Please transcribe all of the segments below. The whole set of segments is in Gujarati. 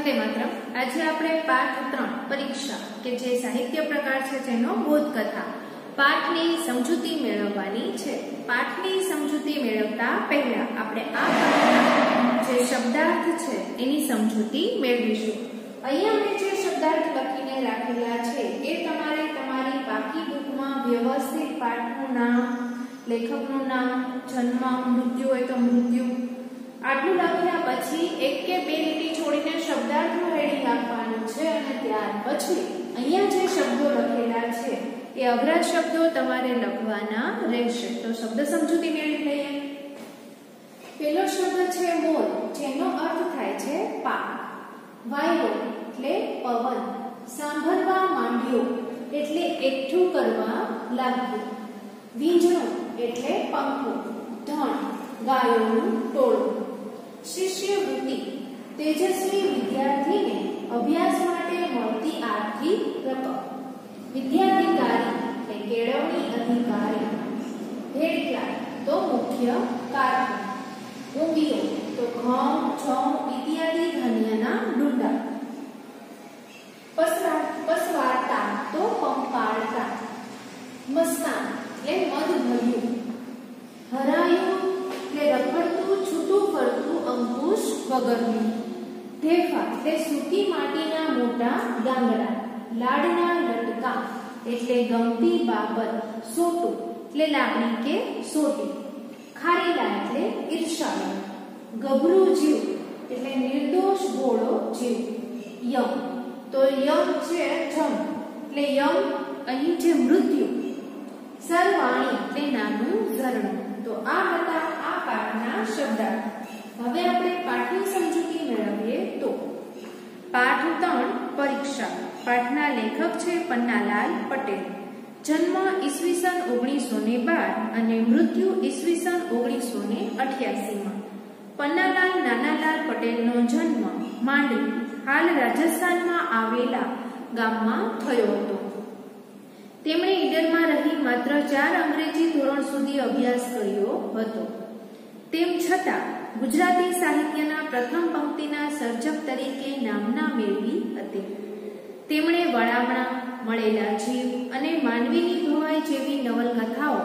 वंदे मातरम। आज આપણે પાઠ 3 પરીક્ષા કે જે સાહિત્ય પ્રકાર છે જેનો બોધકથા પાઠની સમજૂતી મેળવવાની છે। પાઠની સમજૂતી મેળવતા પહેલા આપણે આ પાઠના જે શબ્દાર્થ છે એની સમજૂતી મેળવીશું। અહીંયા મેં જે શબ્દાર્થ લખીને રાખેલા છે એ તમારે તમારી બાકી બુકમાં વ્યવસ્થિત પાઠનું નામ, લેખકનું નામ, જન્મ, મૃત્યુ હોય તો મૃત્યુ આટલું લખ્યા પછી એક કે બે લીટી છોડીને શબ્દાર્થનું હેડિંગ આપવાનું છે અને ત્યાર પછી અહીંયા જે શબ્દો લખેલા છે એ અઘરા શબ્દો તમારે લખવાના રહેશે। તો શબ્દ સમજૂતી મેળવી લઈએ। પહેલો શબ્દ છે મોર, જેનો અર્થ થાય છે પાક। વાયરો એટલે પવન, સાંભળવા માંડ્યો એટલે એકઠું કરવા લાગ્યું। વીંજણો એટલે પંખો, ધણ ગાયોનું ટોળું। શિષ્યવૃત્તિ તેજસ્વી વિદ્યાર્થીને અભ્યાસ માટે મળતી આર્થિક રકમ। વિદ્યાધિકારી એટલે કેળવણી અધિકારી। હેડલાઇન તો મુખ્ય કારણ। ઊંઘિયો તો ઘઉં, જવ ઇત્યાદિ ધાન્યના ડૂંડા। પસવારતા તો પંપાળતા। મસ્તાન એટલે મધ ભર્યું। હરાયું એટલે રખડતું છૂટું ફરતું અંકુશ વગરનું। ઢેફા એટલે સૂકી માટીના મોટા ગાંગડા। લાડના લટકા એટલે ગમતી બાબત। સોટું એટલે લાગણી કે સોટી। ખારેલા એટલે ઈર્ષાળુ। ગભરું જીવ એટલે નિર્દોષ ભોળો જીવ। યમ તો યમ છે જમ એટલે યમ અહીં છે મૃત્યુ। સરવાણી એટલે નાનું ઝરણું। તો આ હતા આ પાઠના શબ્દાર્થ। હવે આપણે પાઠની સમજૂતી મેળવીએ તો પાઠ 3 પરીક્ષા। પાઠના લેખક છે પન્નાલાલ પટેલ। જન્મ ઈસવીસન 1912 અને મૃત્યુ ઈસવીસન 1988 માં। પન્નાલાલ નાનાલાલ પટેલનો જન્મ માંડવી, હાલ રાજસ્થાનમાં આવેલા ગામમાં થયો હતો। તેમણે ઈડરમાં રહી માત્ર 4 અંગ્રેજી ધોરણ સુધી અભ્યાસ કર્યો હતો। તેમ છતાં ગુજરાતી સાહિત્યના પ્રથમ પંક્તિના સર્જક તરીકે નામના મેળવી હતી। તેમણે વળામણા, મળેલા જીવ અને માનવીની ભવાઈ જેવી નવલકથાઓ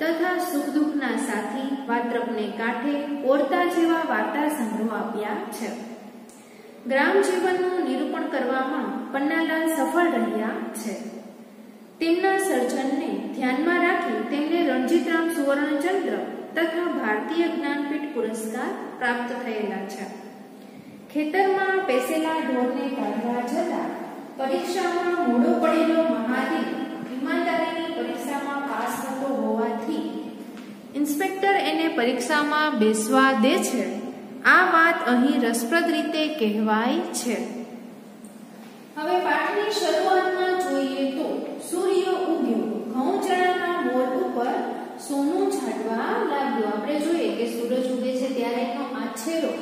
તથા સુખ દુઃખના સાથી, વાત્રકને કાંઠે, ઓરતા જેવા વાર્તા સંગ્રહો આપ્યા છે। ગ્રામ જીવનનું નિરૂપણ કરવામાં પન્નાલાલ સફળ રહ્યા છે। તેમના સર્જનને ધ્યાનમાં રાખી તેમને રણજીતરામ સુવર્ણચંદ્ર તથા ભારતીય જ્ઞાનપીઠ પુરસ્કાર પ્રાપ્ત થયેલા છે। ખેતરમાં પેસેલા ઢોરને કાઢવા જતા પરીક્ષામાં મોડો પડેલો મહાદેવ ઈમાનદારીની પરીક્ષામાં પાસ થતો હોવાથી ઇન્સ્પેક્ટર એને પરીક્ષામાં બેસવા દે છે। આ વાત અહીં રસપ્રદ રીતે કહેવાય છે। હવે પાઠની શરૂઆતમાં જોઈએ તો સૂર્ય ઉગ્યો, ઘઉં ચણાના મોર ઉપર સોનું છાંટવા લાગ્યો। આપણે જોઈએ કે સૂરજ ઉગે છે ત્યારે એનો આછેરો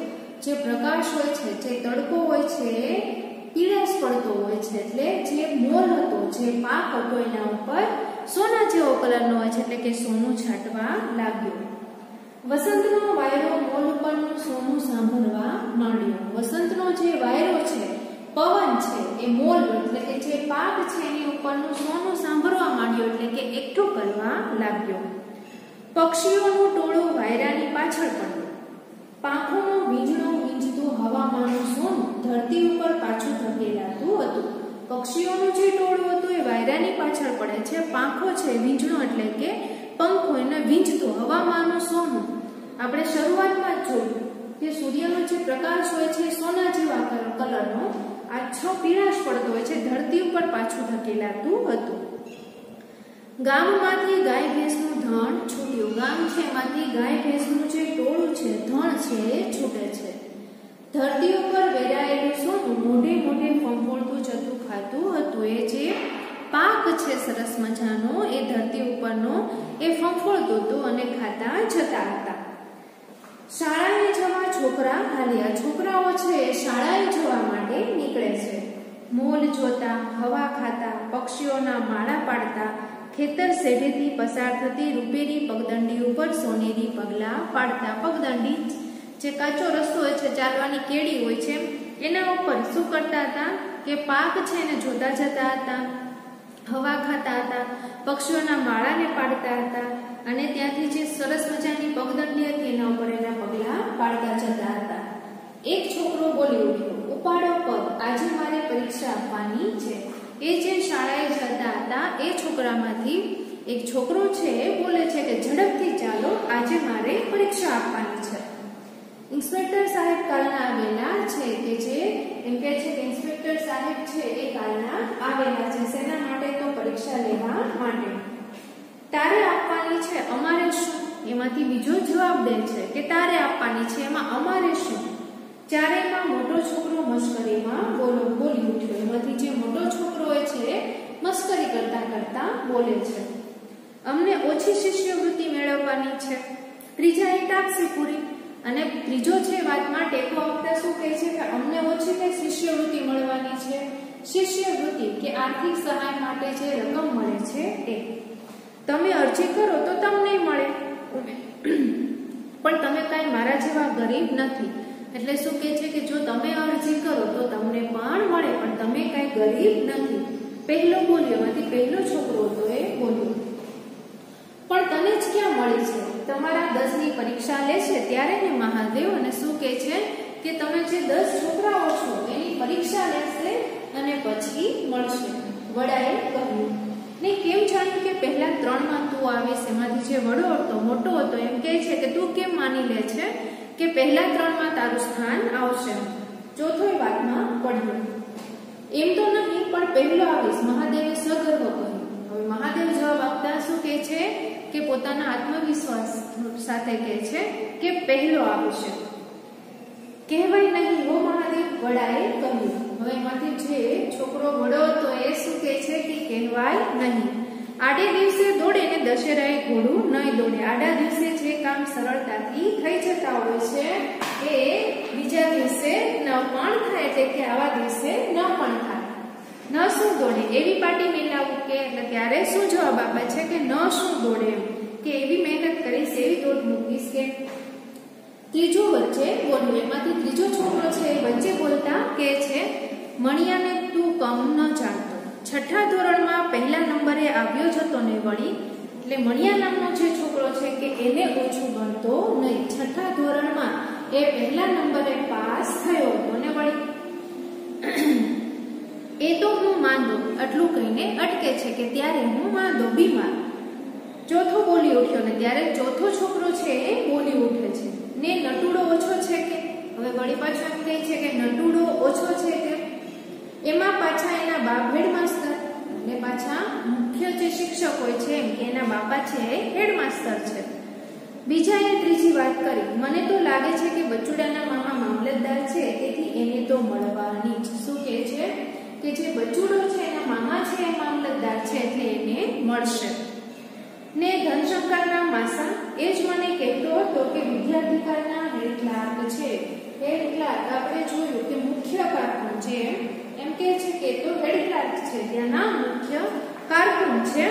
જે પ્રકાશ હોય છે, જે તડકો હોય છે, પીળાશ પડતો હોય છે, એટલે જે મોર હતો, જે પાક હતો એના ઉપર સોના જેવો કલરનો હોય છે, એટલે કે સોનું છાંટવા લાગ્યો। વસંતનો વાયરો મોર ઉપરનું સોનું સાંભળવા માંડ્યો। વસંતનો જે વાયરો છે, પવન છે, એ મોર એટલે કે જે પાક છે એની ઉપરનું સોનું સાંભળવા માંડ્યો, એટલે કે એકઠું કરવા લાગ્યો। પક્ષીઓનું ટોળું વાયરાની પાછળ પડ્યું। પાંખોનું વીંજણું વીંજતું હવામાંનું સોનું ધરતી ઉપર પાછું ધકેલાતું હતું। પક્ષીઓનું જે ટોળું હતું એ વાયરાની પાછળ પડે છે। પાંખો છે, વીંજણો એટલે કે પંખો, એને વીંજતું હવામાંનું સોનું આપણે શરૂઆતમાં જ જોયું કે સૂર્યનો જે પ્રકાશ હોય છે સોના જેવા કલરનો આછો પીળાશ પડતો હોય છે, ધરતી ઉપર પાછું ધકેલાતું હતું। ગામમાંથી ગાય ભેંસનું ધણ છૂટ્યું। ગામ છે એમાંથી ગાય ભેંસનું જે ટોળું છે, ધણ છે એ છૂટે છે। ધરતી ઉપર વેરાયેલું સોનું મોઢે મોઢે ફંફોળતું જતું ખાતું હતું। એ જે પાક છે સરસ મજાનો એ ધરતી ઉપરનો એ ફંફોળતો હતો અને ખાતા જતા હતા। શાળાએ જવા છોકરા હાલ્યા। છોકરાઓ છે એ શાળાએ જવા માટે નીકળે છે। મોલ જોતા, હવા ખાતા, પક્ષીઓના માળા પાડતા, ખેતર સેઢેથી પસાર થતી રૂપેરી પગદંડી ઉપર સોનેરી પગલા પાડતા। પગદંડી જે કાચો રસ્તો હોય છે, ચાલવાની કેડી હોય છે, એના ઉપર શું કરતા હતા કે પાક છે એને જોતા જતા હતા, હવા ખાતા હતા, પક્ષીઓના માળાને પાડતા હતા અને ત્યાંથી જે સરસ મજાની પગદંડી હતી એના ઉપર એના પગલા પાડતા જતા હતા. એક છોકરો બોલી ઉઠ્યો, ઉપાડો પગ, આજે મારે પરીક્ષા આપવાની છે. એ જે શાળાએ જતા હતા એ છોકરામાંથી એક છોકરો છે એ બોલે છે કે ઝડપથી ચાલો, આજે મારે પરીક્ષા આપવાની છે. ઇન્સ્પેક્ટર સાહેબ કાલના આવેલા છે કે જે એમ કહે છે કે ઇન્સ્પેક્ટર સાહેબ છે એ કાલના આવેલા છે. શેના માટે? તો પરીક્ષા લેવા માટે. તારે આપવાની છે, અમારે શું? એમાંથી બીજો જવાબ દે છે કે તારે આપવાની છે, એમાં અમારે શું? ચારેયમાં મોટો છોકરો મસ્કરીમાં બોલી ઉઠ્યો. એમાંથી જે મોટો છોકરો છે મસ્કરી કરતા કરતા બોલે છે, અમને ઓછી શિષ્યવૃત્તિ મેળવવાની છે. ત્રીજા એ ટાપસી પૂરી. અને ત્રીજો છે વાતમાં ટેકો આપતા શું કહે છે કે અમને ઓછી કે શિષ્યવૃત્તિ મળવાની છે. શિષ્યવૃત્તિ કે આર્થિક સહાય માટે જે રકમ મળે છે એ તમે અરજી કરો તો તમને મળે, પણ તમે કાંઈ મારા જેવા ગરીબ નથી. એટલે શું કહે છે કે જો તમે અરજી કરો તો તમને પણ મળે, પણ તમે કાંઈ ગરીબ નથી. પહેલો બોલ્યો, એમાંથી પહેલો છોકરો હતો એ બોલ્યો, પણ તને જ ક્યાં મળી છે? તમારા 10ની પરીક્ષા લેશે ત્યારે ને મહાદેવ. અને શું કહે છે કે તમે જે 10 છોકરાઓ છો એની પરીક્ષા લેશે અને પછી મળશે. વડાએ કહ્યું, ને કેમ જાણ્યું કે પહેલા 3માં તું આવીશ? એમાંથી જે વડો હતો, મોટો હતો, એમ કહે છે કે તું કેમ માની લે છે કે પહેલા 3માં તારું સ્થાન આવશે? ચોથો વાતમાં પડ્યો, એમ તો નહીં, પણ પહેલો આવીશ, મહાદેવે સગર્વ કહ્યું. હવે મહાદેવ જવાબ આપતા શું કહે છે કે પોતાના આત્મવિશ્વાસ સાથે કહે છે કે પહેલો આવશે. કહેવાય નહીં હો મહાદેવ, વડાએ કહ્યું. હવે એમાંથી જે છોકરો વડો હતો એ શું કહે છે કે કહેવાય નહીં. આડે દિવસે દોડે ને દશેરાએ ઘોડું નહીં દોડે. આડા દિવસે જે કામ સરળતાથી થઈ જતા હોય છે એ બીજા દિવસે ન પણ થાય, એટલે કે આવા દિવસે ન પણ થાય. ન શું દોડે એવી પાટી મિલાવું કે, એટલે ત્યારે શું જવાબ આપે છે કે ન શું દોડે, કે એવી મહેનત કરીશ, એવી દોડ મૂકીશ કે. ત્રીજો વચ્ચે બોલ્યો. એમાંથી ત્રીજો છોકરો છે એ વચ્ચે બોલતા કે છે, મણિયાને તું કમ ન જાણતો, 6થા ધોરણમાં પહેલા નંબરે આવ્યો જ હતો ને વળી. એટલે મણિયા નામનો જે છોકરો છે કે એને ઓછું ગણતો નહીં. 6થા ધોરણમાં એ પહેલા નંબરે પાસ થયો હતો ને વળી. એ તો હું માંદો, આટલું કહીને અટકે છે કે ત્યારે હું માંદો, બીમાર. ચોથો બોલી ઉઠ્યો ને ત્યારે ચોથો છોકરો છે એ બોલી ઉઠે છે, ને નટુડો ઓછો છે કે. હવે વળી પાછું એમ કહે છે કે નટુડો ઓછો છે કે. એમાં પાછા એના બાપ હેડમાસ્ટર અને પાછા મુખ્ય જે શિક્ષક હોય છે એમ કે એના બાપા છે એ હેડમાસ્ટર છે. બીજાએ ત્રીજી વાત કરી, મને તો લાગે છે કે બચુડાના મામા મામલતદાર છે, તેથી એને તો મળવાની જ. શું કહે છે કે જે બચુડો છે એના મામા છે એ મામલતદાર છે, એટલે એને મળશે. ને ધનશંકરના માસા એ જ મને કહેતો હતો કે વિદ્યાધિકારના હેડ ક્લાર્ક છે. હેડ ક્લાર્ક આપણે જોયું કે મુખ્ય કારકુન છે, એમ કે છે કે તો હેડ ક્લાર્ક છે ત્યાંના મુખ્ય કારકુન છે,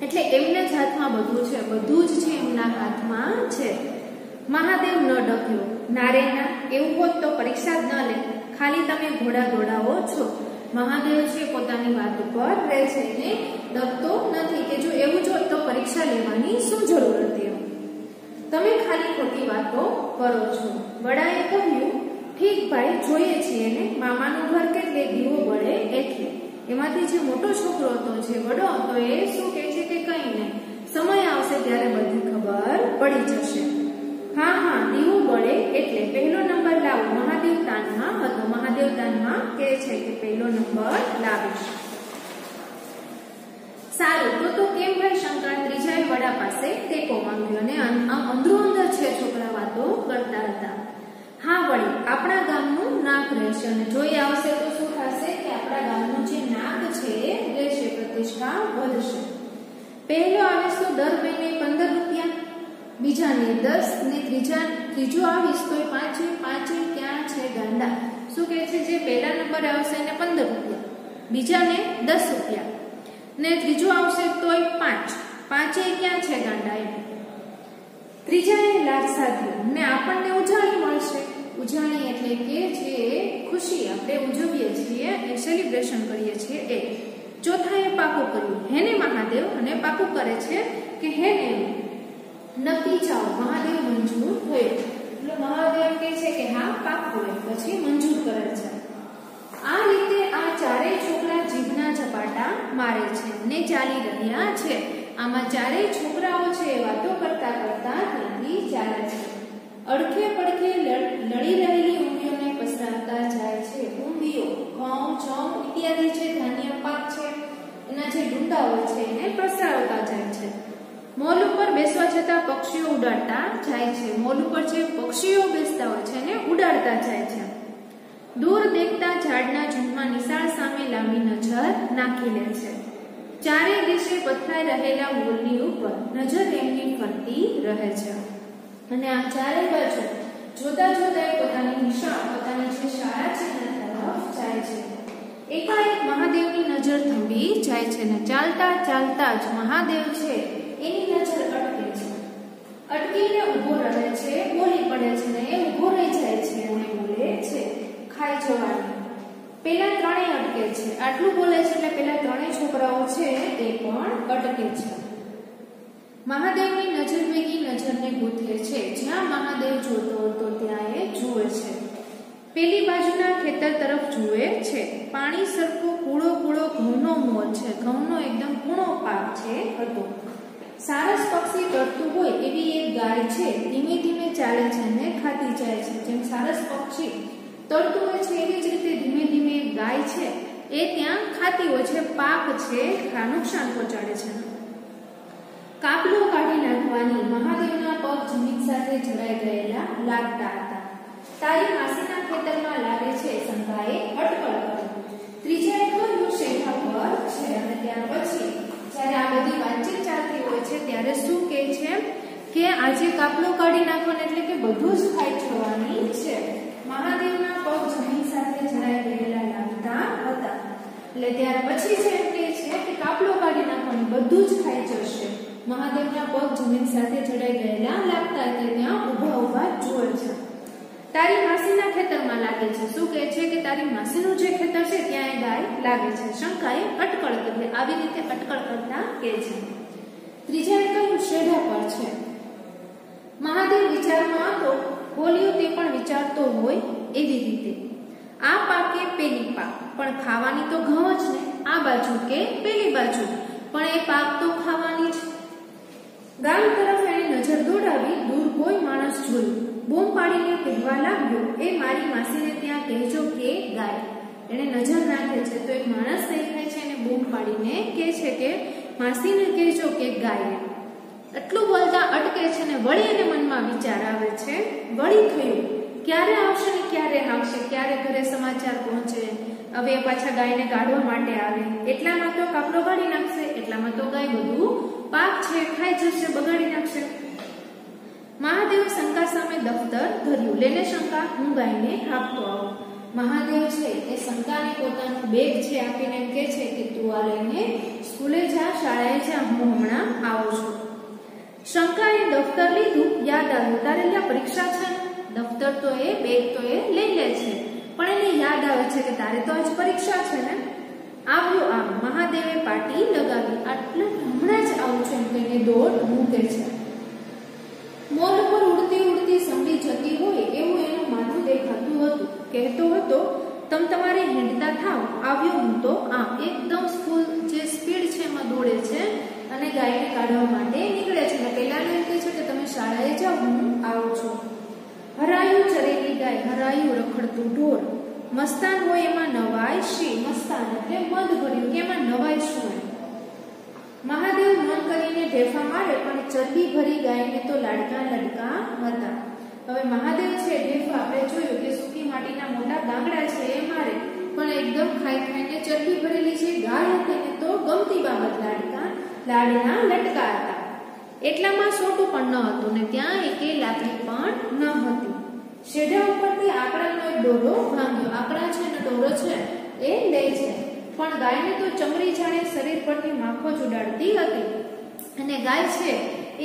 એટલે એમના જ હાથમાં બધું છે, બધું જ છે એમના હાથમાં છે. મહાદેવ ન ડગ્યો, નારે ના, એવું હોત તો પરીક્ષા જ ન લે, ખાલી તમે ઘોડા દોડાવો છો. મહાદેવ છે પોતાની વાત ઉપર રહે છે, એને ડગતો નથી કે જો એવું જ હોત તો પરીક્ષા લેવાની શું જરૂર હતી, તમે ખાલી ખોટી વાતો કરો છો. વડાએ કહ્યું, ઠીક ભાઈ, જોઈએ છીએ ને, મામાનું ઘર કેટલે દીવો બળે એટલે. એમાંથી જે મોટો છોકરો હતો, જે વડો હતો, એ શું કહે છે કે કંઈ નહીં, સમય આવશે ત્યારે બધી ખબર પડી જશે. હા હા, દીવો બળે એટલે પહેલો નંબર લાવો. મહાદેવ તાનમાં હતો, મહાદેવ તાનમાં કહે છે કે પહેલો નંબર લાવીશ. સારું, તો કેમ ભાઈ શંકર? ત્રીજાએ વડા પાસે ટેકો માંગ્યો અને અંદરો અંદર છે છોકરા વાતો કરતા હતા. હા વળી, આપણા ગામનું નાક રહેશે, અને જોઈ આવશે તો શું થશે કે આપણા ગામનું જે નાક છે એ રહેશે, પ્રતિષ્ઠા વધશે. પહેલો આવીશ તો દર મહિને 15 રૂપિયા, બીજાને 10, ને ત્રીજો આવીશ તો 5 ક્યાં છે ગાંડા? શું કહે છે, જે પહેલા નંબરે આવશે એને 15 રૂપિયા, બીજાને 10 રૂપિયા, ને ત્રીજો આવશે તોય 5 ક્યાં છે ગાંડા? એમ ત્રીજાએ લાભ સાધ્યો ને આપણને ઉજાળી મળશે. ઉજાણી એટલે કે જે ખુશી આપણે ઉજવીએ છીએ એ સેલિબ્રેશન કરીએ છીએ એ. ચોથાએ પાકું કર્યું. હેને મહાદેવ અને પાકું કરે છે કે હેને નક્કી ચાવ મહાદેવ મંજૂર થયો. એટલે મહાદેવ કહે છે કે હા પાકું, પછી મંજૂર કરે છે. આ રીતે આ ચારેય છોકરા જીભના ઝપાટા મારે છે ને ચાલી રહ્યા છે. આમાં ચારેય છોકરાઓ છે વાતો કરતા કરતા ત્યાંથી ચાલે છે. અડખે પડખે લડી રહેલી ઊંડીઓને પસરાવતા જાય છે. ઊંડીઓ ઘઉં, જવ ઇત્યાદિ છે, ધાન્ય પાક છે, એના જે ડુંડાઓ છે એને પ્રસરાવતા જાય છે. મોલ ઉપર બેસવા જતા પક્ષીઓ ઉડાડતા જાય છે. મોલ ઉપર જે પક્ષીઓ બેસતા હોય છે એને ઉડાડતા જાય છે. દૂર દેખતા ઝાડના ઝૂંડમાં નિશાળ સામે લાંબી નજર નાખી લે છે. ચારે દિશે પથરાઈ રહેલા મોલની ઉપર નજર એમની ફરતી રહે છે અને આ ચારે બાજુ જોતા જોતા પોતાની નિશાળ, પોતાની જે શાળા છે એના તરફ જાય છે. એકાએક મહાદેવની નજર થંભી જાય છે ને ચાલતા ચાલતા જ મહાદેવ છે એની નજર અટકે છે. અટકીને ઊભો રહે છે, બોલી પડે છે ને એ ઊભો રહી જાય છે અને બોલે છે ખાઈ જવાની. પેલા ત્રણેય અટકે છે. આટલું બોલે છે એટલે પેલા ત્રણેય છોકરાઓ છે એ પણ અટકે છે. મહાદેવની નજર ભેગી નજરને ગૂંથે છે. જ્યાં મહાદેવ જોતો હતો ત્યાં એ જુએ છે. પેલી બાજુના ખેતર તરફ જુએ છે. પાણી સરખો કૂળો કૂળો ઘઉંનો મોર છે. ઘઉંનો એકદમ કૂણો પાક છે હતો. સારસ પક્ષી તરતું હોય એવી એક ગાય છે ધીમે ધીમે ચાલે છે અને ખાતી જાય છે. જેમ સારસ પક્ષી તરતું હોય છે એવી જ રીતે ધીમે ધીમે એક ગાય છે એ ત્યાં ખાતી હોય છે, પાક છે નુકસાન પહોંચાડે છે. કાપલો કાઢી નાખવાની મહાદેવના પગ જમીન સાથે જોડાઈ ગયેલા લાગતા હતા. તારી માસીના ખેતરમાં લાગે છે શંકાએ અટકળ કરી. ત્રીજાએ કહ્યું શેઠા પર છે. અને ત્યાર પછી જ્યારે આ બધી વાતચીત ચાલતી હોય છે ત્યારે શું કહે છે કે આજે કાપલો કાઢી નાખવાનો એટલે કે બધું જ ખાઈ જવાની છે. મહાદેવના પગ જમીન સાથે જોડાઈ ગયેલા લાગતા હતા. એટલે ત્યાર પછી છે એમ કહે છે કે કાપલો કાઢી નાખવાનું, બધું જ ખાઈ જશે. મહાદેવના પગ જમીન સાથે જોડાઈ ગયેલા લાગતા હતા. ત્યાં ઊભા ઊભા જુએ છે. તારી માસીના ખેતરમાં લાગે છે. શું કહે છે કે તારી માસીનું જે ખેતર છે ત્યાં એ ગાય લાગે છે. શંકાએ અટકળ કરી. આવી રીતે અટકળ કરતા કહે છે. ત્રીજાએ કહ્યું શેઢા પર છે. મહાદેવ વિચારમાં તો બોલ્યો તે પણ વિચારતો હોય એવી રીતે. આ પાકે પેલી પાક, પણ ખાવાની તો ઘઉં જ ને. આ બાજુ કે પેલી બાજુ, પણ એ પાક તો ખાવાની જ. ગામ તરફ એની નજર દોડાવી. દૂર કોઈ માણસ જોયું. બૂમ પાડીને કહેવા લાગ્યો એ મારી માસીને ત્યાં કહેજો કે ગાય. એને નજર નાખે છે તો એક માણસ દેખાય છે અને બૂમ પાડીને કહે છે કે માસીને કહેજો કે ગાય. એટલું બોલતા અટકે છે ને વળી એને મનમાં વિચાર આવે છે. વળી થયું ક્યારે આવશે ને ક્યારે આવશે, ક્યારે ઘરે સમાચાર પહોંચે. હવે પાછા ગાયને કાઢવા માટે આવે. એટલામાં તો કાપલો કાઢી નાખશે. એટલામાં તો ગાય બધું પાક છે ખાઈ જશે, બગાડી નાખશે. મહાદેવ શંકા સામે દફતર ધર્યું. લેને શંકા, હું ગાયને કાપતો આવું. મહાદેવ છે એ શંકાને પોતાનું બેગ છે આપીને એમ કહે છે કે તું આ લઈને સ્કૂલે જા, શાળાએ જા, હું હમણાં આવું છું. શંકાએ દફતર લીધું. યાદ આવ્યું તારે ત્યાં પરીક્ષા છે. દફતર તો એ બેગ તો એ લઈ લે છે, પણ એને યાદ આવે છે કે તારે તો આજ પરીક્ષા છે ને. આવ્યો આમ. મહાદેવે પાટી લગાવી. આટલે હમણાં જ આવું છું એમ કહીને દોડ મૂકે છે. મોર ઉપર ઉડતી ઉડતી સંભળી જતી હોય એવું એનું માથું દેખાતું હતું. કહેતો હતો તમ તમારે હેંડતા થાવ, આવ્યો હું તો આમ. એકદમ ફૂલ જે સ્પીડ છે એમાં દોડે છે અને ગાયને કાઢવા માટે નીકળે છે. પહેલા એમ કહે છે કે તમે શાળાએ જાઓ, હું આવું છું. હરાયું ચરેલી ગાય, હરાયું રખડતું ઢોર. મસ્તાન હોય એમાં નવાય શી. મસ્તાન એટલે મદ ભર્યું કે એમાં નવાય શું. મહાદેવ મન કરીને ઢેફા મારે પણ ચરબી ભરી ગાયને તો લાડકા લડકા હતા. હવે મહાદેવ છે ઢેફા આપણે જોયું કે સૂકી માટીના મોટા ગાંગડા છે એ મારે, પણ એકદમ ખાઈ ખાઈને ચરબી ભરેલી છે ગાય હતી તો ગમતી બાબત લાડના લટકા હતા. એટલામાં સોટું પણ ન હતું ને ત્યાં એકે લાકડી પણ ન હતી. શેઢા ઉપરથી આકડાનો એક દોરો ભાંગ્યો. આકડા છે ને દોરો છે એ લે છે, પણ ગાયને તો ચમડી જાણે શરીર પરથી માખો જ ઉડાડતી હતી. અને ગાય છે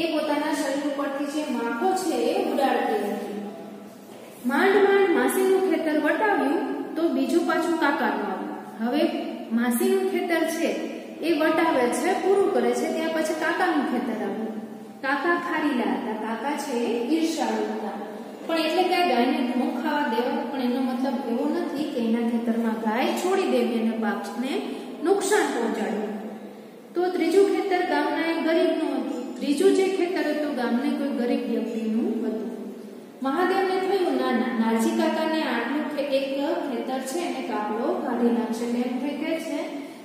એ પોતાના શરીર ઉપરથી જે માખો છે એ ઉડાડતી હતી. માંડ માંડ માસીનું ખેતર વટાવ્યું તો બીજું પાછું કાકાનું આવ્યું. હવે માસીનું ખેતર છે એ વટાવે છે, પૂરું કરે છે, ત્યાં પછી કાકાનું ખેતર આવ્યું. કાકા ખારીલા હતા, કાકા છે ઈર્ષાળુ હતા. પણ એટલે કે ગાયને ન ખાવા દેવા, પણ એનો મતલબ એવો નથી કે એના ખેતરમાં ગાય છોડી દેવી અને પાકને નુકસાન પહોંચાડવું. તો ત્રીજું ખેતર ગામના એક ગરીબનું હતું. ત્રીજું જે ખેતર હતું ગામને કોઈ ગરીબ વ્યક્તિનું હતું. મહાદેવને થયું ના નારજી કાકાને આટલું એક ખેતર છે એને કાપડો કાઢી નાખશે. એમ થઈ કહે છે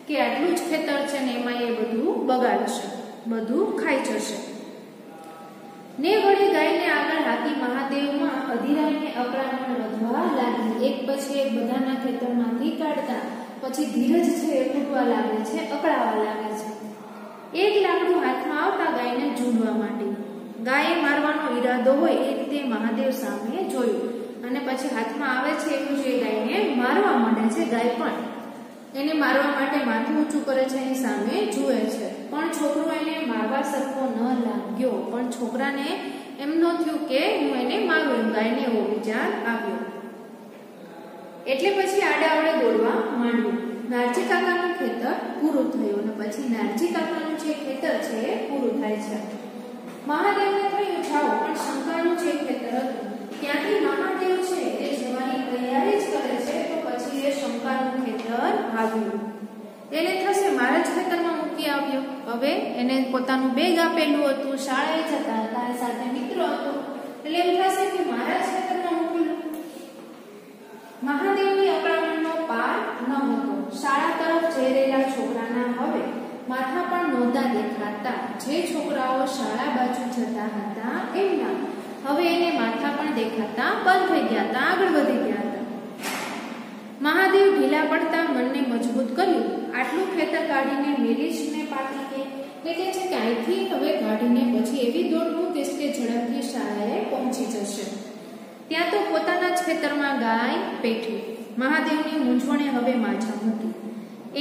કે આટલું જ ખેતર છે ને એમાં એ બધું બગાડશે, બધું ખાઈ જશે. ને વળી ગાયને આગળ હાથી મહાદેવમાં અધીરાઈને અકળામણ વધવા લાગી. એક પછી એક બધાના ખેતરમાંથી કાઢતા પછી ધીરજ છે એ તૂટવા લાગે છે, અકળાવા લાગે છે. એક લાકડું હાથમાં આવતા ગાયને ઝૂંડવા માંડી. ગાયે મારવાનો ઈરાદો હોય એ રીતે મહાદેવ સામે જોયું અને પછી હાથમાં આવે છે એવું જે ગાયને મારવા માંડે છે. ગાય પણ એને મારવા માટે માથું ઊંચું કરે છે, એની સામે જુએ છે. પણ છોકરો એને મારવા સરખો ન લાગ્યો. પણ છોકરાને એમ ન થયું કે હું એને મારું, એમ ગાયને એવો વિચાર આવ્યો. એટલે પછી આડાવડે દોડવા માંડ્યું. નારજી કાકાનું ખેતર પૂરું થયું અને પછી નારજી કાકાનું જે ખેતર છે એ પૂરું થાય છે. મહાદેવને થયું જાઓ, પણ શંકાનું જે ખેતર હતું ત્યાંથી મહાદેવ છે એ જવાની તૈયારી જ કરે છે. તો પછી એ શંકાનું ખેતર આવ્યું. એને થશે મારા જ ખેતરમાં મૂકી આવ્યો. હવે એને પોતાનું બેગ આપેલું હતું, શાળાએ જતા હતા, સાથે મિત્રો હતો, એટલે એમ થશે કે મારા જ ખેતરમાં મૂકેલું. મહાદેવની અકળામણનો પાર ન હતો. શાળા તરફ જઈ રહેલા છોકરાના હવે માથા પણ નહોતા દેખાતા. જે છોકરાઓ શાળા બાજુ જતા હતા એમના હવે એને માથા પણ દેખાતા બંધ થઈ ગયા હતા, આગળ વધી ગયા હતા. મહાદેવ ઢીલા પડતા મનને મજબૂત કર્યું. આટલું ખેતર કાઢીને મેલીશને પાકી કે એટલે કે છે કે અહીંથી હવે કાઢીને પછી એવી દોડ મૂકીશ કે ઝડપથી શાળાએ પહોંચી જશે. ત્યાં તો પોતાના જ ખેતરમાં ગાય પેઠી. મહાદેવની મૂંઝવણે હવે માછા મૂકી.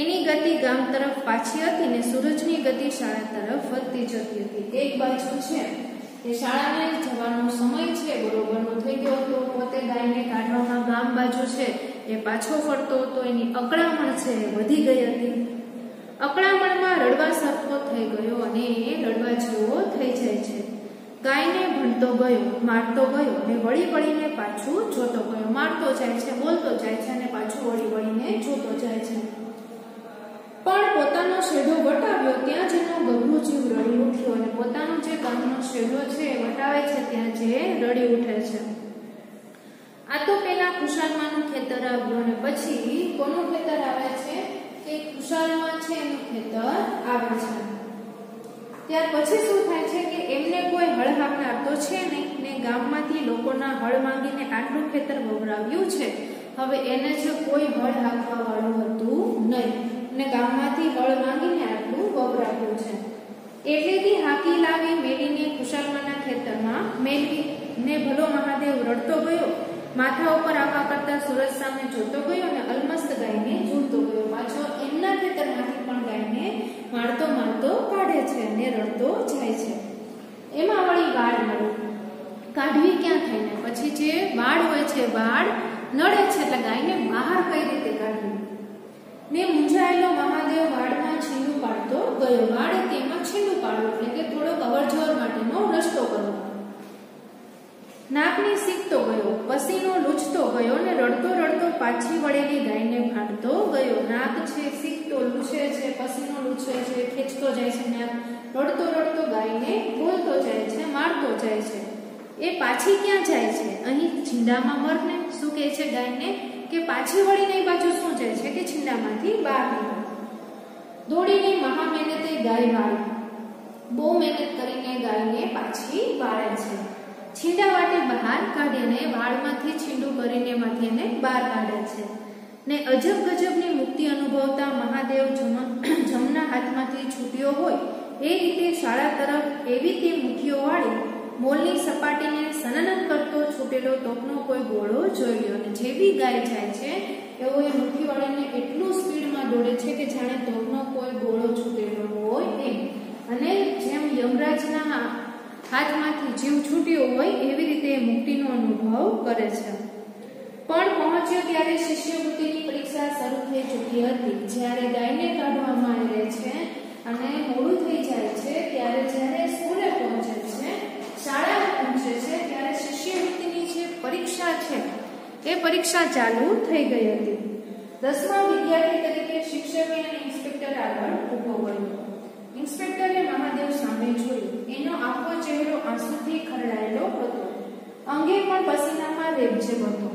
એની ગતિ ગામ તરફ પાછી હતી ને સૂરજની ગતિ શાળા તરફ વધતી જતી હતી. એક બાજુ છે એ શાળાને જવાનો સમય છે બરોબરનો થઈ ગયો હતો. પોતે ગાયને કાઢવામાં ગામ બાજુ છે એ પાછો ફરતો હતો. એની અકળામણ છે એ વધી ગઈ હતી. અકળામણમાં રડવા સરખો થઈ ગયો અને એ રડવા જેવો થઈ જાય છે. ગાયને ભણતો ગયો, મારતો ગયો અને વળી વળીને પાછું જોતો ગયો. મારતો જાય છે, બોલતો જાય છે અને પાછું વળી વળીને જોતો જાય છે. પણ પોતાનો શેઢો વટાવ્યો ત્યાં જ એનો ગભરો જીવ રડી ઉઠ્યો અને પોતાનો જે ગામનો શેઢો છે એ વટાવે છે ત્યાં જે રડી ઉઠે છે. આ તો પેલા ખુશાલમાનું ખેતર આવ્યું અને પછી કોનું ખેતર આવે છે કે ખુશાલમાં છે એનું ખેતર આવે છે. ત્યાર પછી શું થાય છે કે એમને કોઈ હળ હાંકનાર તો છે નહીં ને ગામમાંથી લોકોના હળ માંગીને આટલું ખેતર વવરાવ્યું છે. હવે એને જે કોઈ હળ હાંકવા વાળું હતું નહીં ને ગામમાંથી હળ માંગીને આટલું વવરાવ્યું છે. એટલેથી હાકી લાવી મેલીને ખુશાલમાના ખેતરમાં મેળવી ને ભલો મહાદેવ રડતો ગયો. માથા ઉપર આવા કરતા સૂરજ સામે જોતો ગયો અને અલમસ્ત ગાયને ઝૂલતો ગયો. પાછો એમના ખેતરમાંથી પણ ગાયને મારતો મારતો કાઢે છે અને રડતો જાય છે. એમાં વળી વાડ મળી. કાઢવી ક્યાં થઈને પછી જે વાડ હોય છે વાડ નડે છે એટલે ગાયને બહાર કઈ રીતે કાઢવી ને મૂંઝાયેલો મહાદેવ વાડમાં છીંડું પાડતો ગયો. વાડે તેમાં છીંડું પાડવું એટલે કે થોડોક અવરજવર માટેનો રસ્તો કરવો. નાકની શીખતો ગયો, પસીનો લૂછતો ગયો ને રડતો રડતો પાછી વળેલી ગાયને ભાંડતો ગયો. નાક છે શીખતો, લૂછે છે, પસીનો લૂછે છે, ખેંચતો જાય છે નાક. રડતો રડતો ગાયને બોલતો જાય છે, મારતો જાય છે. એ પાછી ક્યાં જાય છે? અહીં છીંડામાં મરને. શું કહે છે ગાયને કે પાછી વળીને એ બાજુ શું જાય છે કે છીંડામાંથી બહાર નીકળે. દોડીને મહા મહેનતે ગાય વાળી. બહુ મહેનત કરીને ગાયને પાછી વાળે છે. છીંડા વાટે બહાર કાઢી અને વાળમાંથી છીંડું કરીને એમાંથી એને બહાર કાઢે છે ને અજબ ગજબની મુક્તિ અનુભવતા મહાદેવ જમના હાથમાંથી છૂટ્યો હોય એ રીતે શાળા તરફ એવી તે મુઠ્ઠીઓ વાળી મોલની સપાટીને સનનન કરતો છૂટેલો તોપનો કોઈ ગોળો જોઈ લ્યો. અને જેવી ગાય જાય છે એવો એ મુઠ્ઠી વાળીને એટલું સ્પીડમાં દોડે છે કે જાણે તોપનો કોઈ ગોળો છૂટેલો હોય એમ. અને જેમ યમરાજના હાથમાંથી જીવ છૂટ્યો હોય એવી રીતે મુક્તિનો અનુભવ કરે છે. પણ પહોંચ્યો ત્યારે શિષ્યવૃત્તિની પરીક્ષા શરૂ થઈ ચૂકી હતી. જ્યારે ગાયને કાઢવામાં આવે છે અને મોડું થઈ જાય છે ત્યારે જ્યારે સ્કૂલે પહોંચે છે, શાળા પહોંચે છે ત્યારે શિષ્યવૃત્તિની જે પરીક્ષા છે એ પરીક્ષા ચાલુ થઈ ગઈ હતી. 10મા વિદ્યાર્થી તરીકે શિક્ષકે અને ઇન્સ્પેક્ટર આગળ ઊભો કર્યો. ઇન્સ્પેક્ટરે મહાદેવ સામે જોયું. એનો આખો ચહેરો આંસુથી ખરડાયેલો હતો. અંગે પણ પસીનામાં રેબઝેબ હતો.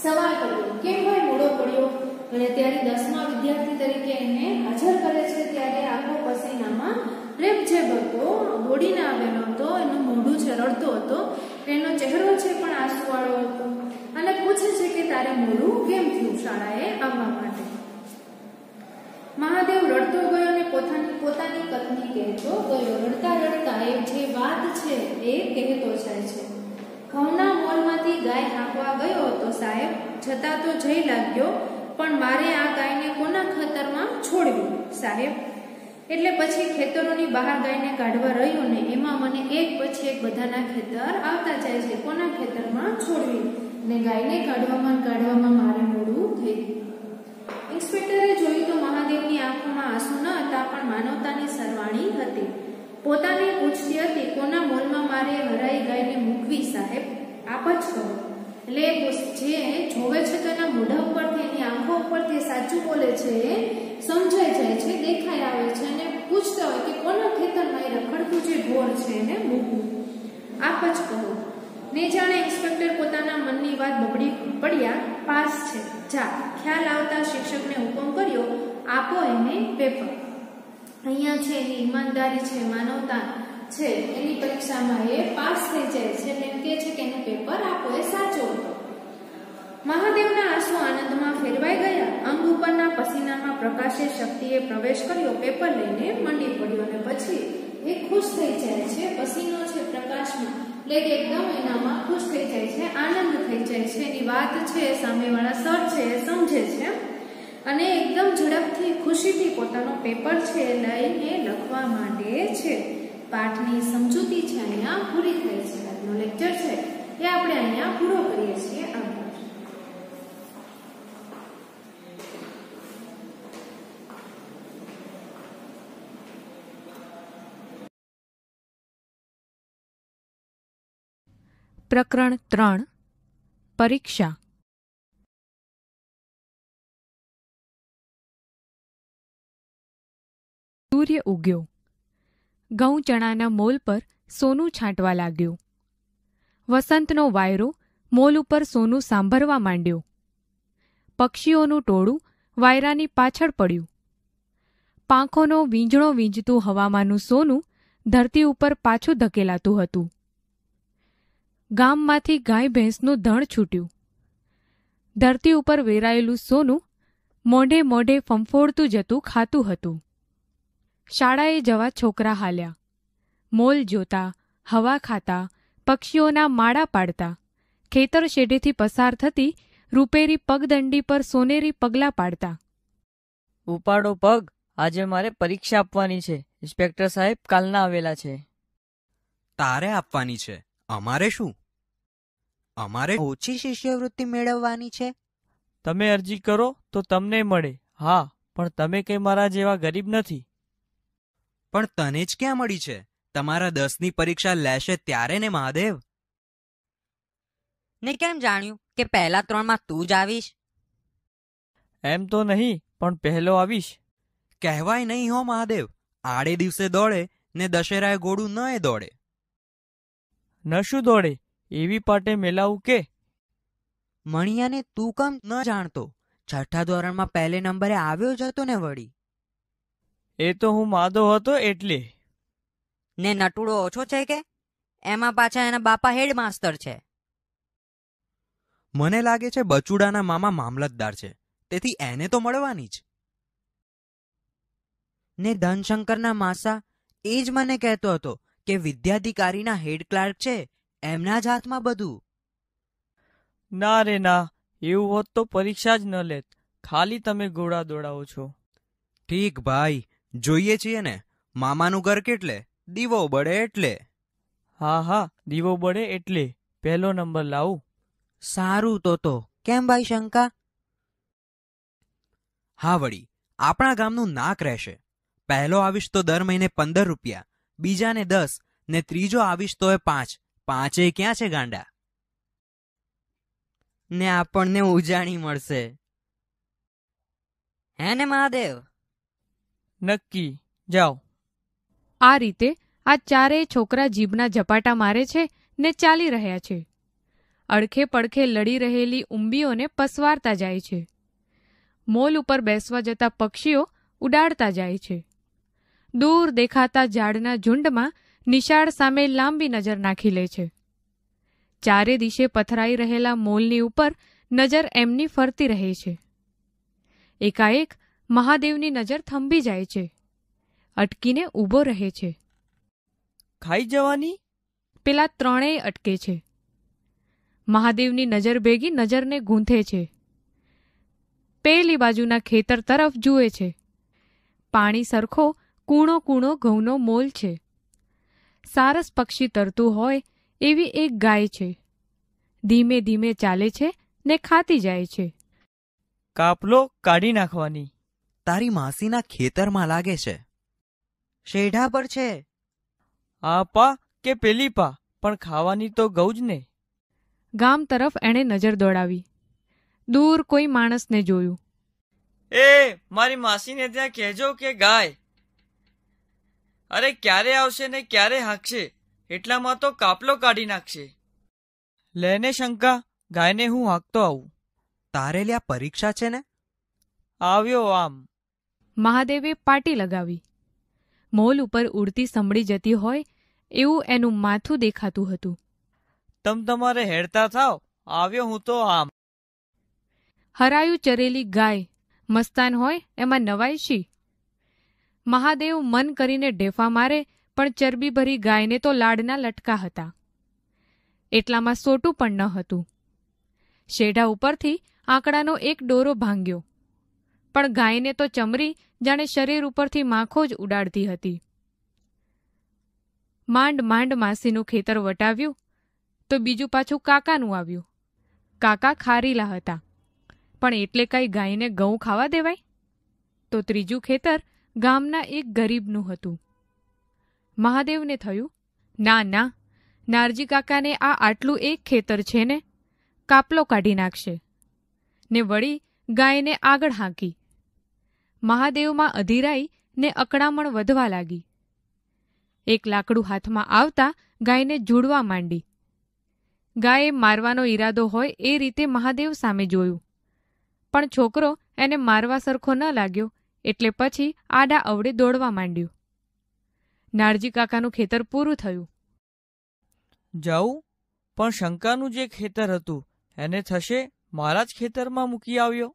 સવાલ કર્યો, કેમ ભાઈ મોડો પડ્યો? અને ત્યારે 10મા વિદ્યાર્થી તરીકે એને હાજર કરે છે ત્યારે આખો પસીનામાં રેબઝેબ હતો, દોડીને આવેલો હતો, એનું મોઢું છે રડતો હતો, એનો ચહેરો છે પણ આંસુવાળો હતો અને પૂછે છે કે તારે મોડું કેમ થયું શાળાએ આવવા માટે? મહાદેવ રડતો ગયો અને પોતાની કથની કહેતો ગયો. રડતા રડતા એ જે વાત છે એ કહેતો જાય છે. ઘઉંના મોલમાંથી ગાય હાંકવા ગયો હતો સાહેબ, જતા તો જઈ લાગ્યો, પણ મારે આ ગાયને કોના ખેતરમાં છોડવી સાહેબ? એટલે પછી ખેતરોની બહાર ગાયને કાઢવા રહ્યો ને એમાં મને એક પછી એક બધાના ખેતર આવતા જાય છે. કોના ખેતરમાં છોડવી? ને ગાયને કાઢવામાં મારે મોડું થઈ ગયું. ઇન્સ્પેક્ટરે જોયું તો મહાદેવની આંખોમાં આંસુ ન હતા, પણ માનવતાની સરવાણી હતી. પોતાને પૂછતી હતી, કોના મોલમાં મારે હરાઈ ગાયને મૂકવી સાહેબ? આપ જ કહો. એટલે જે જોવે છે તો એના મોઢા ઉપરથી, એની આંખો ઉપરથી સાચું બોલે છે એ સમજાઈ જાય છે, દેખાઈ આવે છે અને પૂછતા હોય કે કોના ખેતરમાં એ રખડતું જે ઢોર છે એને મૂકવું. આપ જ કહો. ને જાણે ઇન્સ્પેક્ટર પોતાના મનની વાત બબડી પડ્યા, પાસ છે જા. ખ્યાલ આવતા શિક્ષકને હુકમ કર્યો, આપો એને પેપર. અહીંયા છે એની ઈમાનદારી છે, માનવતા છે, એની પરીક્ષામાં એ પાસ થઈ જાય છે. એમ કહે છે કે એનું પેપર આપો, એ સાચો હતો. મહાદેવના આંસુ આનંદમાં ફેરવાઈ ગયા. અંગ ઉપરના પસીનામાં પ્રકાશે શક્તિએ પ્રવેશ કર્યો. પેપર લઈને મંડી પડ્યો અને પછી એ ખુશ થઈ જાય છે. પસીનો છે પ્રકાશમાં, એટલે એકદમ એનામાં ખુશ થઈ જાય છે, આનંદ થઈ જાય છે. એની વાત છે સામેવાળા સર છે એ સમજે છે અને એકદમ ઝડપથી ખુશીથી પોતાનો પેપર છે લઈને લખવા માંડે છે. પાઠની સમજૂતી છે અહીંયા પૂરી થઈ છે. આજનો લેક્ચર છે એ આપણે અહીંયા પૂરો કરીએ છીએ. આભાર. પ્રકરણ 3 પરીક્ષા. સૂર્ય ઉગ્યો. ઘઉં ચણાના મોલ પર સોનું છાંટવા લાગ્યું. વસંતનો વાયરો મોલ ઉપર સોનું સાંભરવા માંડ્યો. પક્ષીઓનું ટોળું વાયરાની પાછળ પડ્યું. પાંખોનો વીંજણો વીંજતું હવામાંનું સોનું ધરતી ઉપર પાછું ધકેલાતું હતું. ગામમાંથી ગાય ભેંસનું ધણ છૂટ્યું. ધરતી ઉપર વેરાયેલું સોનું મોઢે મોઢે ફંફોડતું જતું ખાતું હતું. શાળાએ જવા છોકરા હાલ્યા. મોલ જોતા, હવા ખાતા, પક્ષીઓના માળા પાડતા, ખેતર શેઢેથી પસાર થતી રૂપેરી પગદંડી પર સોનેરી પગલાં પાડતા. ઉપાડો પગ, આજે મારે પરીક્ષા આપવાની છે. ઇન્સ્પેક્ટર સાહેબ કાલના આવેલા છે. તારે આપવાની છે, અમારે શું? અમારે ઓછી શિષ્યવૃત્તિ મેળવવાની છે. તમે અરજી કરો તો તમને મળે. હા, પણ તમે કંઈ મારા જેવા ગરીબ નથી. પણ તને જ ક્યાં મળી છે? તમારા 10ની પરીક્ષા લેશે ત્યારે ને મહાદેવ. ને કેમ જાણ્યું કે પહેલા 3માં તું જ આવીશ? એમ તો નહીં, પણ પહેલો આવીશ. કહેવાય નહીં હો મહાદેવ, આડે દિવસે દોડે ને દશેરાએ ઘોડું ન એ દોડે. ન શું દોડે? એવી પાટે મેલાવું કે મણિયાને તું કેમ ન જાણતો? 6ઠા ધોરણમાં પહેલે નંબરે આવ્યો જ હતો ને વળી. એ તો હું માદો હતો એટલે. ને નટુડો ઓછો છે કે? એમાં પાછા એના બાપા હેડમાસ્તર છે. મને લાગે છે બચુડાના મામા મામલતદાર છે, તેથી એને તો મળવાની જ. ને ધનશંકરના માસા એ જ મને કહેતો હતો કે વિદ્યાધિકારીના હેડ ક્લાર્ક છે, એમના જ હાથમાં બધું. ના રે ના, એવું હોત તો પરીક્ષા જ ન લેત. ખાલી તમે ઘોડા દોડાવો છો. ઠીક ભાઈ, જોઈએ છીએ ને. મામાનું ઘર કેટલે? દીવો બળે એટલે. હા હા, દીવો બળે એટલે પહેલો નંબર લાવું. સારું તો કેમ ભાઈ શંકા? હા વળી, આપણા ગામનું નાક રહેશે. પહેલો આવીશ તો દર મહિને 15 રૂપિયા, બીજાને 10 ને ત્રીજો આવીશ તો 5. 5 ક્યાં છે ગાંડા? ને આપણને ઉજાણી મળશે. હે ને મહાદેવ? નક્કી, જાઓ. આ રીતે આ ચારેય છોકરા જીભના ઝપાટા મારે છે ને ચાલી રહ્યા છે. અડખે પડખે લડી રહેલી ઉંબીઓને પસવારતા જાય છે. મોલ ઉપર બેસવા જતા પક્ષીઓ ઉડાડતા જાય છે. દૂર દેખાતા ઝાડના ઝુંડમાં નિશાળ સામે લાંબી નજર નાખી લે છે. ચારે દિશે પથરાઈ રહેલા મોલની ઉપર નજર એમની ફરતી રહે છે. એકાએક મહાદેવની નજર થંભી જાય છે. અટકીને ઊભો રહે છે. ખાઈ જવાની? પેલા ત્રણેય અટકે છે. મહાદેવની નજર ભેગી નજરને ગૂંથે છે. પેલી બાજુના ખેતર તરફ જુએ છે. પાણી સરખો કૂણો કૂણો ઘઉંનો મોલ છે. સારસ પક્ષી તરતું હોય એવી એક ગાય છે. ધીમે ધીમે ચાલે છે ને ખાતી જાય છે. કાપલો કાઢી નાખવાની. તારી માસીના ખેતરમાં લાગે છે. શેઢા પર છે. આ પા કે પેલી પા, પણ ખાવાની તો ગઉ જ ને. ગામ તરફ એણે નજર દોડાવી. દૂર કોઈ માણસને જોયું. એ મારી માસીને ત્યાં કહેજો કે ગાય. અરે ક્યારે આવશે ને ક્યારે હાંકશે, એટલામાં તો કાપલો કાઢી નાખશે. લેને શંકા, ગાયને હું હાંકતો આવું. તારે લ્યા પરીક્ષા છે ને? આવ્યો આમ. મહાદેવે પાટી લગાવી. મોલ ઉપર ઉડતી સંભળી જતી હોય એવું એનું માથું દેખાતું હતું. તમારે હેડતા થાવ, આવ્યો હું તો આમ. હરાયું ચરેલી ગાય મસ્તાન હોય એમાં નવાઈ શી? મહાદેવ મન કરીને ઢેફા મારે પણ ચરબી ભરી ગાયને તો લાડના લટકા હતા. એટલામાં સોટું પણ ન હતું. શેઢા ઉપરથી આંકડાનો એક ડોરો ભાંગ્યો, પણ ગાયને તો ચમરી જાણે શરીર ઉપરથી માખો જ ઉડાડતી હતી. માંડ માંડ માસીનું ખેતર વટાવ્યું તો બીજું પાછું કાકાનું આવ્યું. કાકા ખારીલા હતા, પણ એટલે કઈ ગાયને ઘઉં ખાવા દેવાય? તો ત્રીજું ખેતર ગામના એક ગરીબનું હતું. મહાદેવને થયું, ના ના, નારજી કાકાને આ આટલું એક ખેતર છે ને, કાપલો કાઢી નાખશે. ને વળી ગાયને આગળ હાંકી. મહાદેવમાં અધીરાઈ ને અકળામણ વધવા લાગી. એક લાકડું હાથમાં આવતા ગાયને ઝૂડવા માંડી. ગાયે મારવાનો ઈરાદો હોય એ રીતે મહાદેવ સામે જોયું, પણ છોકરો એને મારવા સરખો ન લાગ્યો એટલે પછી આડા અવળે દોડવા માંડ્યું. નારજી કાકાનું ખેતર પૂરું થયું. જાઉં? પણ શંકાનું જે ખેતર હતું એને થશે મારા જ ખેતરમાં મૂકી આવ્યો.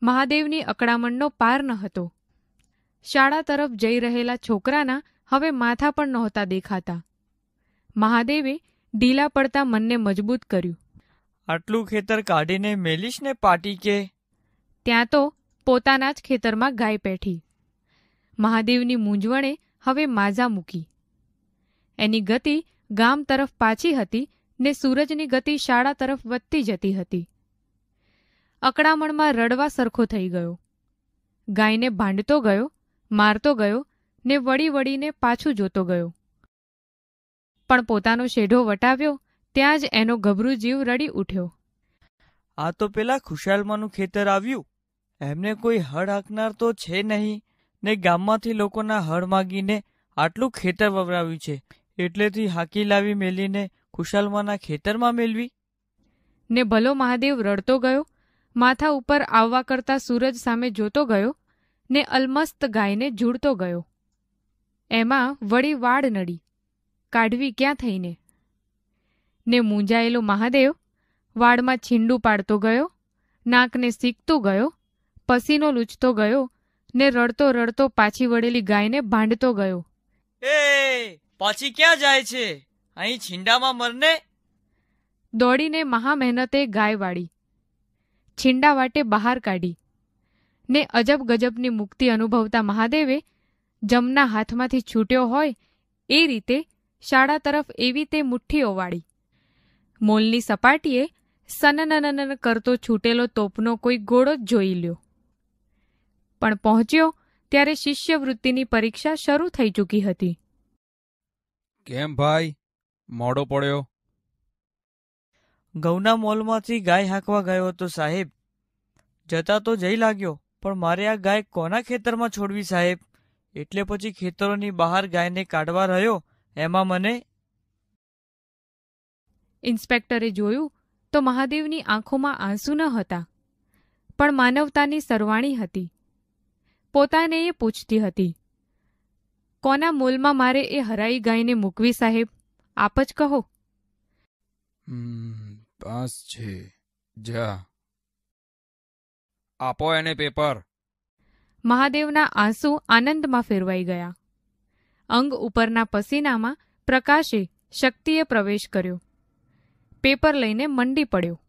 મહાદેવની અકળામણનો પાર ન હતો. શાળા તરફ જઈ રહેલા છોકરાના હવે માથા પણ નહોતા દેખાતા. મહાદેવે ઢીલા પડતા મનને મજબૂત કર્યું. આટલું ખેતર કાઢીને મેલીશ ને પાટી કે? ત્યાં તો પોતાના જ ખેતરમાં ગાય પેઠી. મહાદેવની મૂંઝવણે હવે માઝા મૂકી. એની ગતિ ગામ તરફ પાછી હતી ને સૂરજની ગતિ શાળા તરફ વધતી જતી હતી. અકળામણમાં રડવા સરખો થઈ ગયો. ગાયને ભાંડતો ગયો, મારતો ગયો ને વળી વળીને પાછું જોતો ગયો. પણ પોતાનો શેઢો વટાવ્યો ત્યાં જ એનો ગભરું જીવ રડી ઉઠ્યો. આ તો પેલા ખુશાલમાનું ખેતર આવ્યું. એમને કોઈ હળ હાંકનાર તો છે નહીં, ને ગામમાંથી લોકોના હળ માગીને આટલું ખેતર વવરાવ્યું છે, એટલેથી હાકી લાવી મેલીને ખુશાલમાના ખેતરમાં મેળવી. ને ભલો મહાદેવ રડતો ગયો, માથા ઉપર આવવા કરતા સૂરજ સામે જોતો ગયો ને અલમસ્ત ગાયને ઝૂડતો ગયો. એમાં વળી વાડ નડી, કાઢવી ક્યાં થઈને? ને મૂંઝાયેલો મહાદેવ વાડમાં છીંડું પાડતો ગયો, નાકને સીકતો ગયો, પસીનો લૂછતો ગયો ને રડતો રડતો પાછી વળેલી ગાયને ભાંડતો ગયો. એ પાછી ક્યાં જાય છે? અહીં છીંડામાં મરને. દોડીને મહા મહેનતે ગાય વાળી, છીંડા વાટે બહાર કાઢી ને અજબ ગજબની મુક્તિ અનુભવતા મહાદેવે જમના હાથમાંથી છૂટ્યો હોય એ રીતે શાળા તરફ એવી તે મુઠ્ઠીઓ વાળી. મોલની સપાટીએ સનનનન કરતો છૂટેલો તોપનો કોઈ ઘોડો જ જોઈ લ્યો. પણ પહોંચ્યો ત્યારે શિષ્યવૃત્તિની પરીક્ષા શરૂ થઈ ચૂકી હતી. કેમ ભાઈ મોડો પડ્યો? ઘઉંના મોલમાંથી ગાય હાંકવા ગયો હતો સાહેબ. જતા તો જઈ લાગ્યો, પણ મારે આ ગાય કોના ખેતરમાં છોડવી સાહેબ? એટલે પછી ખેતરોની બહાર ગાયને કાઢવા રહ્યો. એમાં મને ઇન્સ્પેક્ટરે જોયું તો મહાદેવની આંખોમાં આંસુ ન હતા, પણ માનવતાની સરવાણી હતી. પોતાને એ પૂછતી હતી, કોના મોલમાં મારે એ હરાઈ ગાયને મૂકવી સાહેબ? આપ જ કહો. 5 છે. જા આપો એને પેપર. મહાદેવના આંસુ આનંદમાં ફેરવાઈ ગયા. અંગ ઉપરના પસીનામાં પ્રકાશે શક્તિએ પ્રવેશ કર્યો. પેપર લઈને મંડી પડ્યો.